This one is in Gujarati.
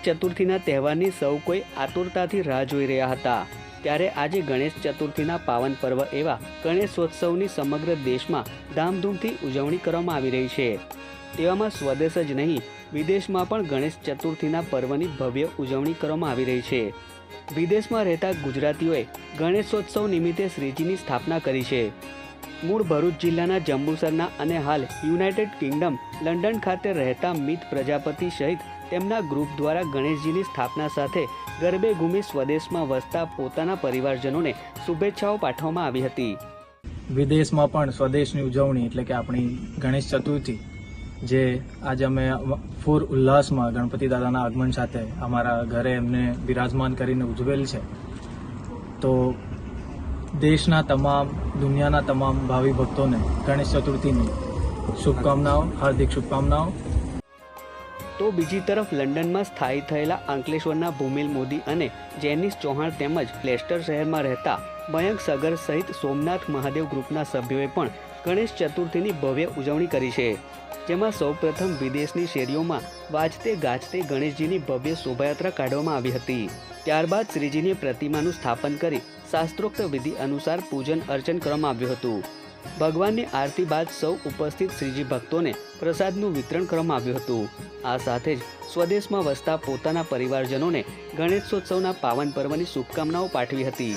ચતુર્થીના તહેવારની સૌ કોઈ આતુરતાથી રાહ જોઈ રહ્યા હતા। ત્યારે આજે ગણેશ ચતુર્થીના પાવન પર્વ એવા ગણેશોત્સવની સમગ્ર દેશમાં ધામધૂમથી ઉજવણી કરવામાં આવી રહી છે। તેવામાં સ્વદેશ જ નહીં, વિદેશમાં પણ ગણેશ ચતુર્થીના પર્વની ભવ્ય ઉજવણી કરવામાં આવી રહી છે। વિદેશમાં રહેતા ગુજરાતીઓએ ગણેશોત્સવ નિમિત્તે શ્રીજીની સ્થાપના કરી છે। મૂળ ભરૂચ જિલ્લાના જંબુસરના અને હાલ યુનાઇટેડ કિંગડમ લંડન ખાતે રહેતા મિત પ્રજાપતિ સહિત તેમના ગ્રુપ દ્વારા ગણેશજીની સ્થાપના સાથે ગરબે ઘૂમી સ્વદેશમાં વસતા પોતાના પરિવારજનોને શુભેચ્છાઓ પાઠવવામાં આવી હતી। વિદેશમાં પણ સ્વદેશની ઉજવણી એટલે કે આપણી ગણેશ ચતુર્થી જે આજે અમે ફૂર ઉલ્લાસમાં ગણપતિ દાદાના આગમન સાથે અમારા ઘરે એમને બિરાજમાન કરીને ઉજવેલ છે। તો દેશના તમામ દુનિયાના તમામ ભાવિ ભક્તોને ગણેશ ચતુર્થીની શુભકામનાઓ, હાર્દિક શુભકામનાઓ। તો બીજી તરફ લંડનમાં સ્થાયી થયેલા અંકલેશ્વરના ભૂમિલ મોદી અને જેનિસ ચૌહાણ તેમજ લેસ્ટર શહેરમાં રહેતા મયંક સગર સહિત સોમનાથ મહાદેવ ગ્રુપના સભ્યોએ પણ ગણેશ ચતુર્થીની ભવ્ય ઉજવણી કરી છે। જેમાં સૌપ્રથમ વિદેશની શેરીઓમાં વાજતે ગાજતે ગણેશજીની ભવ્ય શોભાયાત્રા કાઢવામાં આવી હતી। ત્યારબાદ શ્રીજીની પ્રતિમાનું સ્થાપન કરી શાસ્ત્રોક્ત વિધિ અનુસાર પૂજન અર્ચન કરવામાં આવ્યું હતું। ભગવાનની આરતી બાદ સૌ ઉપસ્થિત શ્રીજી ભક્તોને પ્રસાદનું વિતરણ કરવામાં આવ્યું હતું। આ સાથે જ સ્વદેશમાં વસતા પોતાના પરિવારજનોને ગણેશોત્સવના પાવન પર્વની શુભકામનાઓ પાઠવી હતી।